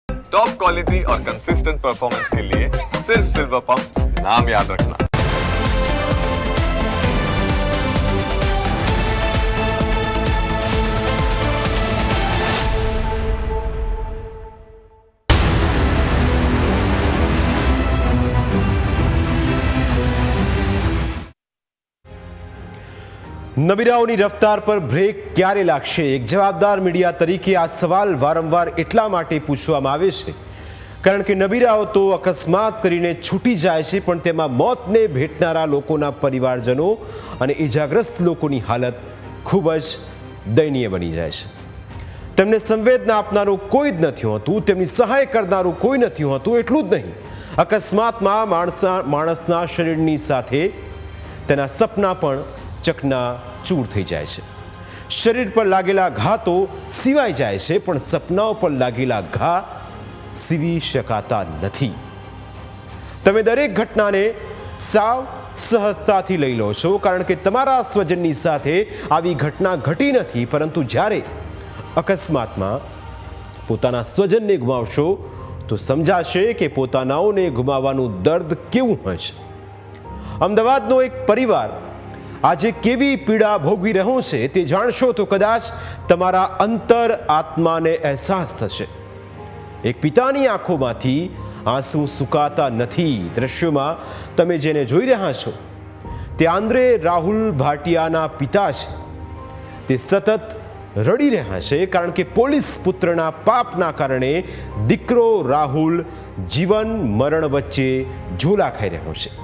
Top quality और consistent performance के लिए सिर्फ सिल्वर पंप नाम याद रखना। નબીરાઓની રફતાર પર બ્રેક ક્યારે લાગશે? એક જવાબદાર મીડિયા તરીકે આ સવાલ વારંવાર એટલા માટે પૂછવામાં આવે છે કારણ કે નબીરાઓ તો અકસ્માત કરીને છૂટી જાય છે, પણ તેમાં મોતને ભેટનારા લોકોના પરિવારજનો અને ઈજાગ્રસ્ત લોકોની હાલત ખૂબ જ દયનીય બની જાય છે. તેમને સંવેદના આપનારું કોઈ જ નથી હોતું, તેમની સહાય કરનારું કોઈ નથી હોતું. એટલું જ નહીં, અકસ્માતમાં માણસના શરીરની સાથે તેના સપના પણ ચકના ચૂર થઈ જાય છે. શરીર પર લાગેલા ઘા તો સિવાય જાય છે, પણ સપનાઓ પર લાગેલા ઘા સીવી શકાતા નથી. તમે દરેક ઘટનાને સાવ સહજતાથી લઈ લો છો કારણ કે તમારા સ્વજનની સાથે આવી ઘટના ઘટી નથી, પરંતુ જ્યારે અકસ્માતમાં પોતાના સ્વજનને ગુમાવશો તો સમજાશે કે પોતાનાઓને ગુમાવવાનું દર્દ કેવું હોય છે. અમદાવાદનો એક પરિવાર આજે કેવી પીડા ભોગવી રહ્યો છે તે જાણશો તો કદાચ તમારા અંતર આત્માને અહેસાસ થશે. એક પિતાની આંખોમાંથી આંસુ સુકાતા નથી. દ્રશ્યોમાં તમે જેને જોઈ રહ્યા છો તે આંદ્રે રાહુલ ભાટિયાના પિતા છે. તે સતત રડી રહ્યા છે કારણ કે પોલીસ પુત્રના પાપના કારણે દીકરો રાહુલ જીવન મરણ વચ્ચે ઝોલા ખાઈ રહ્યો છે.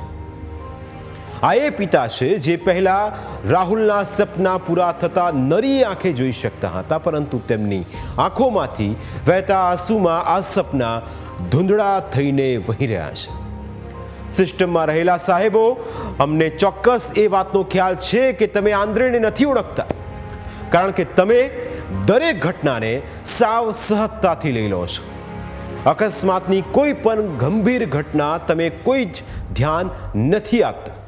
આ એ પિતા છે જે પહેલા રાહુલના સપના પૂરા થતા નરી આંખે જોઈ શકતા હતા, પરંતુ તેમની આંખોમાંથી વહેતા આંસુમાં આ સપના ધૂંધળા થઈને વહી રહ્યા છે. સિસ્ટમમાં રહેલા સાહેબો, અમને ચોક્કસ એ વાતનો ખ્યાલ છે કે તમે આંદ્રેને નથી ઓળખતા કારણ કે તમે દરેક ઘટનાને સાવ સહજતાથી લઈ લો છો. અકસ્માતની કોઈ પણ ગંભીર ઘટના તમે કોઈ જ ધ્યાન નથી આપતા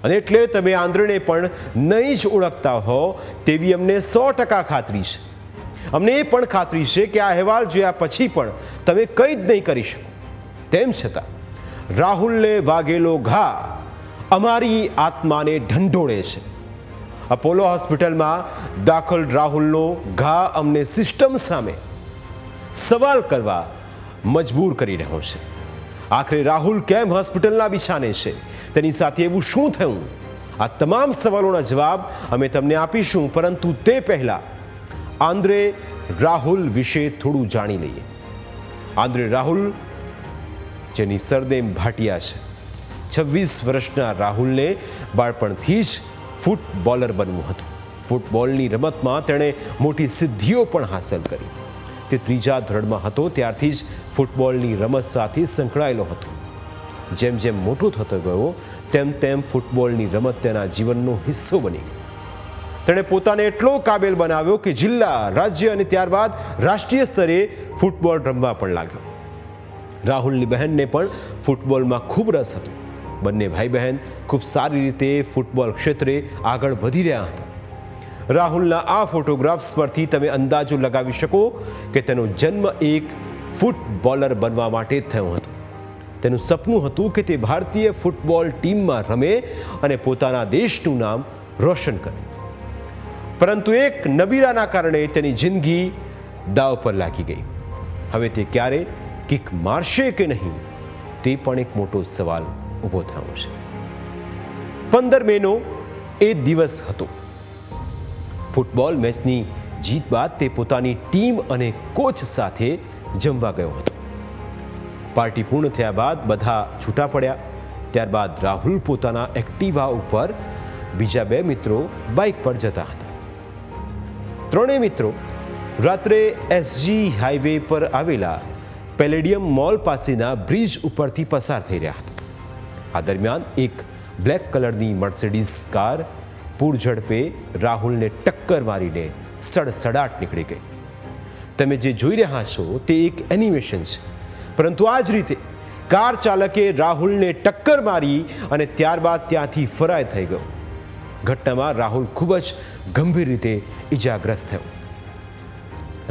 અને એટલે તમે આંદ્રેને પણ નહીં જ ઓળખતા હો તેવી અમને 100% ખાતરી છે. અમને એ પણ ખાતરી છે કે આ અહેવાલ જોયા પછી પણ તમે કંઈ જ નહીં કરી શકો. તેમ છતાં રાહુલને વાગેલો ઘા અમારી આત્માને ઢંઢોળે છે. અપોલો હોસ્પિટલમાં દાખલ રાહુલનો ઘા અમને સિસ્ટમ સામે સવાલ કરવા મજબૂર કરી રહ્યો છે. આખરે રાહુલ કેમ હોસ્પિટલના બિછાને છે? તેની સાથે એવું શું થયું? આ તમામ સવાલોના જવાબ અમે તમને આપીશું, પરંતુ તે પહેલા આંદ્રે રાહુલ વિશે થોડું જાણી લઈએ. આંદ્રે રાહુલ, જેની સરનેમ ભાટિયા છે. 26 વર્ષના રાહુલને બાળપણથી જ ફૂટબોલર બનવું હતું. ફૂટબોલની રમતમાં તેણે મોટી સિદ્ધિઓ પણ હાંસલ કરી. તે 3જા ધોરણમાં હતો ત્યારથી જ ફૂટબોલની રમત સાથે સંકળાયેલો હતો. જેમ જેમ મોટો થતો ગયો તેમ તેમ ફૂટબોલની રમત તેના જીવનનો હિસ્સો બની ગઈ. તેણે પોતાને એટલો કાબેલ બનાવ્યો કે જિલ્લા, રાજ્ય અને ત્યારબાદ રાષ્ટ્રીય સ્તરે ફૂટબોલ રમવા પણ લાગ્યો. રાહુલની બહેનને પણ ફૂટબોલમાં ખૂબ રસ હતો. બંને ભાઈ બહેન ખૂબ સારી રીતે ફૂટબોલ ક્ષેત્રે આગળ વધી રહ્યા હતા. રાહુલના આ ફોટોગ્રાફ્સ પરથી તમે અંદાજો લગાવી શકો કે તેનો જન્મ એક ફૂટબોલર બનવા માટે જ થયો હતો. તેનું સપનું હતું કે તે ભારતીય ફૂટબોલ ટીમમાં રમે અને પોતાના દેશનું નામ રોશન કરે. પરંતુ એક નબીરાના કારણે તેની જિંદગી દાવ પર લાગી ગઈ. હવે તે ક્યારે કિક મારશે કે નહીં તે પણ એક મોટો સવાલ ઊભો થયો છે. 15 મેનો એ દિવસ હતો. ફૂટબોલ મેચની જીત બાદ તે પોતાની ટીમ અને કોચ સાથે જમવા ગયો હતો. પાર્ટી પૂર્ણ થયા બાદ બધા છૂટા પડ્યા. ત્યારબાદ રાહુલ પોતાના એક્ટિવા ઉપર બીજા 2 મિત્રો બાઇક પર જતા હતા. ત્રણેય મિત્રો રાત્રે એસજી હાઈવે પર આવેલા પેલેડિયમ મોલ પાસેના બ્રિજ ઉપરથી પસાર થઈ રહ્યા હતા. આ દરમિયાન એક બ્લેક કલરની મર્સિડીઝ કાર પૂર ઝડપે રાહુલને ટક્કર મારીને સડસડાટ નીકળી ગઈ. તમે જે જોઈ રહ્યા છો તે એક એનિમેશન છે, પરંતુ આ જ રીતે કાર ચાલકે રાહુલને ટક્કર મારી અને ત્યારબાદ ત્યાંથી ફરાર થઈ ગયો. ઘટનામાં રાહુલ ખૂબ જ ગંભીર રીતે ઈજાગ્રસ્ત થયો.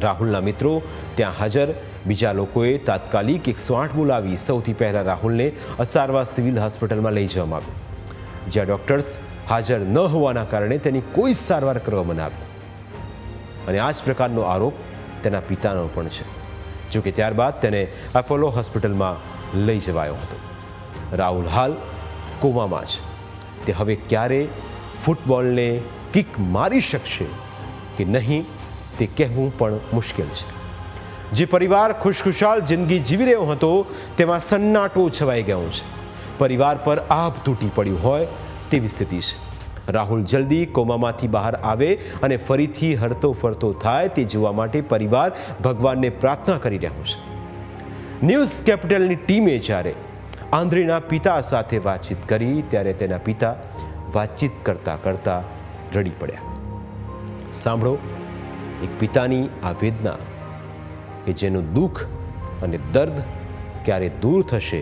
રાહુલના મિત્રો ત્યાં હાજર બીજા લોકોએ તાત્કાલિક 108 બોલાવી સૌથી પહેલાં રાહુલને અસારવા સિવિલ હોસ્પિટલમાં લઈ જવામાં આવ્યો, જ્યાં ડૉક્ટર્સ હાજર ન હોવાના કારણે તેની કોઈ સારવાર કરવામાં ન આવી. અને આ જ પ્રકારનો આરોપ તેના પિતાનો પણ છે. જોકે ત્યારબાદ તેને અપોલો હોસ્પિટલમાં લઈ જવાયો હતો. રાહુલ હાલ કોમામાં છે. તે હવે ક્યારે ફૂટબોલને કિક મારી શકશે કે નહીં તે કહેવું પણ મુશ્કેલ છે. જે પરિવાર ખુશખુશાલ જિંદગી જીવી રહ્યો હતો તેમાં સન્નાટો છવાઈ ગયો છે. પરિવાર પર આભ તૂટી પડ્યું હોય તેવી સ્થિતિ છે. રાહુલ જલ્દી કોમામાંથી બહાર આવે અને ફરીથી હરતો ફરતો થાય તે જોવા માટે પરિવાર ભગવાનને પ્રાર્થના કરી રહ્યો છે. ન્યૂઝ કેપિટલની ટીમે જ્યારે આંદ્રેના પિતા સાથે વાતચીત કરી ત્યારે તેના પિતા વાતચીત કરતા કરતા રડી પડ્યા. સાંભળો એક પિતાની આ વેદના કે જેનું દુઃખ અને દર્દ ક્યારે દૂર થશે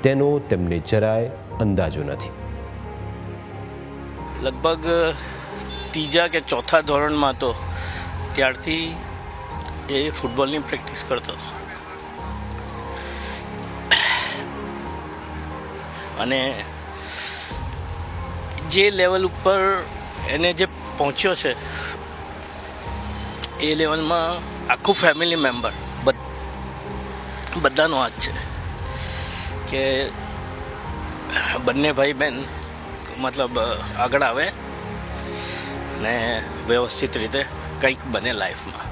તેનો તેમને જરાય અંદાજો નથી. લગભગ ત્રીજા કે ચોથા ધોરણમાં હતો ત્યારથી એ ફૂટબોલની પ્રેક્ટિસ કરતો હતો અને જે લેવલ ઉપર એને જે પહોંચ્યો છે એ લેવલમાં આખું ફેમિલી મેમ્બર બધાનો હાથ છે કે બંને ભાઈ બહેન મતલબ આગળ આવે ને વ્યવસ્થિત રીતે કંઈક બને લાઈફમાં.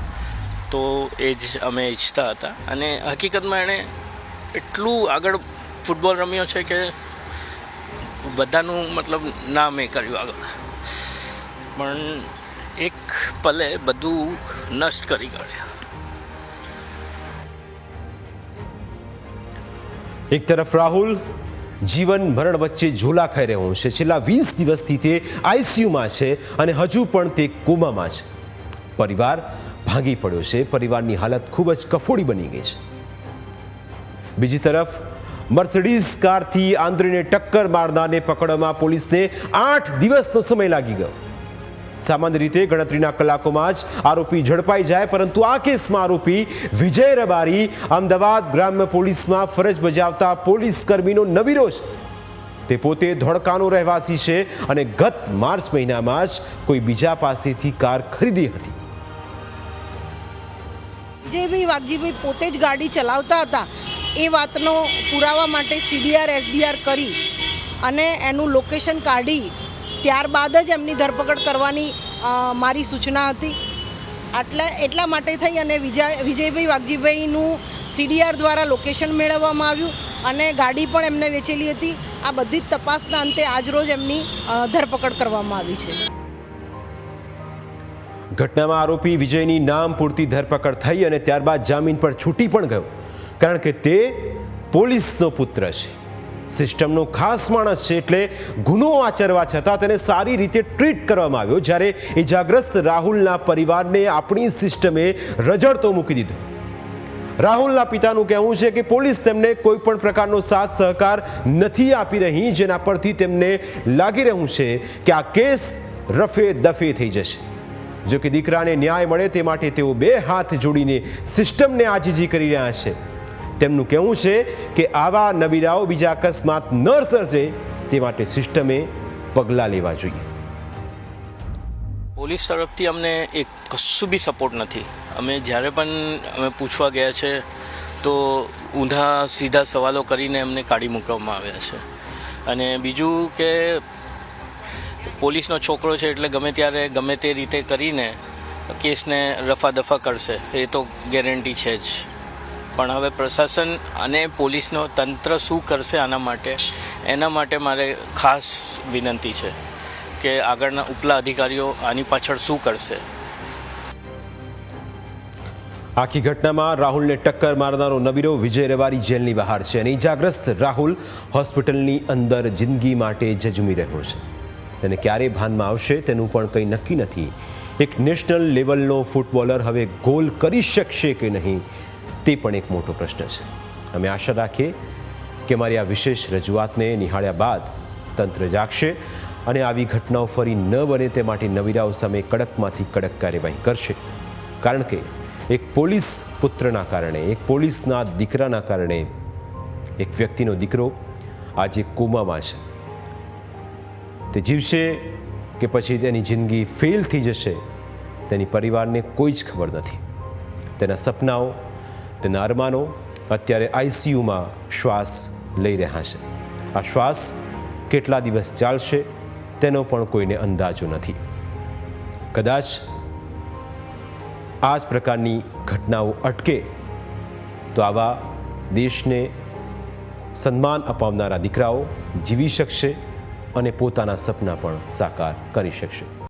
તો એ જ અમે ઈચ્છતા હતા અને હકીકતમાં એણે એટલું આગળ ફૂટબોલ રમ્યો છે કે બધાનું મતલબ નામ એ કર્યું આગળ, પણ એક પલે બધું નષ્ટ કરી કાઢ્યા. એક તરફ રાહુલ જીવન મરણ વચ્ચે ઝોલા ખાઈ રહ્યો છે. છેલ્લા 20 દિવસથી તે આઈસીયુમાં છે અને હજુ પણ તે કોમામાં છે. પરિવાર ભાંગી પડ્યો છે. પરિવારની હાલત ખૂબ જ કફોડી બની ગઈ છે. બીજી તરફ મર્સિડીઝ કારથી આંદ્રેને ટક્કર મારનારને પકડવામાં પોલીસને 8 દિવસનો સમય લાગી ગયો. સામાન્ય રીતે ગણતરીના કલાકોમાં જ આરોપી ઝડપાઈ જાય, પરંતુ આ કેસમાં આરોપી વિજય રબારી અમદાવાદ ગ્રામ્ય પોલીસમાં ફરજ બજાવતા પોલીસ કર્મીનો નવીરો છે. તે પોતે ધોળકાનો રહેવાસી છે અને ગત માર્ચ મહિનામાં જ કોઈ બીજા પાસેથી કાર ખરીદી હતી. વિજયભાઈ વાઘજીભાઈ પોતે જ ગાડી ચલાવતા હતા એ વાતનો પુરાવા માટે CDR SDR કરી અને એનું લોકેશન કાઢી ત્યારબાદ જ એમની ધરપકડ કરવાની મારી સૂચના હતી. એટલા માટે થઈ અને વિજયભાઈ વાઘજીભાઈનું CDR દ્વારા લોકેશન મેળવવામાં આવ્યું અને ગાડી પણ એમને વેચેલી હતી. આ બધી જ તપાસના અંતે આજરોજ એમની ધરપકડ કરવામાં આવી છે. ઘટનામાં આરોપી વિજયની નામ પૂરતી ધરપકડ થઈ અને ત્યારબાદ જામીન પર છૂટી પણ ગયો, કારણ કે તે પોલીસનો પુત્ર છે, સિસ્ટમનો ખાસ માણસ છે. એટલે ગુનો આચરવા છતાં તેને સારી રીતે ટ્રીટ કરવામાં આવ્યો. જ્યારે ઇજાગ્રસ્ત રાહુલના પરિવારને આપણી સિસ્ટમે રજડતો મૂકી દીધો. રાહુલના પિતાનું કહેવું છે કે પોલીસ તેમને કોઈ પણ પ્રકારનો સાથ સહકાર નથી આપી રહી, જેના પરથી તેમને લાગી રહ્યું છે કે આ કેસ રફે દફે થઈ જશે. જો કે દીકરાને ન્યાય મળે તે માટે તેઓ 2 હાથ જોડીને સિસ્ટમને આજીજી કરી રહ્યા છે. તેમનું કહેવું છે કે આવા નબીરાઓ બીજા અકસ્માત ન સર્જે તે માટે સિસ્ટમે પગલાં લેવા જોઈએ. પોલીસ તરફથી અમને એક કશું બી સપોર્ટ નથી. અમે જ્યારે પણ અમે પૂછવા ગયા છે તો ઊંધા સીધા સવાલો કરીને અમને કાઢી મૂકવામાં આવ્યા છે. અને બીજું કે પોલીસનો છોકરો છે એટલે ગમે ત્યારે ગમે તે રીતે કરીને કેસને રફા દફા કરશે એ તો ગેરંટી છે જ. પણ હવે પ્રશાસન અને પોલીસનો તંત્ર શું કરશે એના માટે મારે ખાસ વિનંતી છે કે આગળના ઉપલા અધિકારીઓ આની પાછળ શું કરશે. આખી ઘટનામાં રાહુલને ટક્કર મારનારો નબીરો વિજય રબારી જેલની બહાર છે અને ઇજાગ્રસ્ત રાહુલ હોસ્પિટલની અંદર જિંદગી માટે ઝઝૂમી રહ્યો છે. તેને ક્યારે ભાનમાં આવશે તેનું પણ કંઈ નક્કી નથી. એક નેશનલ લેવલનો ફૂટબોલર હવે ગોલ કરી શકશે કે નહીં તે પણ એક મોટો પ્રશ્ન છે. અમે આશા રાખીએ કે મારી આ વિશેષ રજૂઆતને નિહાળ્યા બાદ તંત્ર જાગશે અને આવી ઘટનાઓ ફરી ન બને તે માટે નવીરાઓ સામે કડકમાંથી કડક કાર્યવાહી કરશે. કારણ કે એક પોલીસ પુત્રના કારણે, એક પોલીસના દીકરાના કારણે એક વ્યક્તિનો દીકરો આજે કોમામાં છે. તે જીવશે કે પછી તેની જિંદગી ફેલ થઈ જશે તેની પરિવારને કોઈ જ ખબર નથી. તેના સપનાઓ, તેના અરમાનો અત્યારે આઈસીયુમાં શ્વાસ લઈ રહ્યા છે. આ શ્વાસ કેટલા દિવસ ચાલશે તેનો પણ કોઈને અંદાજો નથી. કદાચ આ જ પ્રકારની ઘટનાઓ અટકે તો આવા દેશને સન્માન અપાવનારા દીકરાઓ જીવી શકશે અને પોતાના સપના પણ સાકાર કરી શકશે.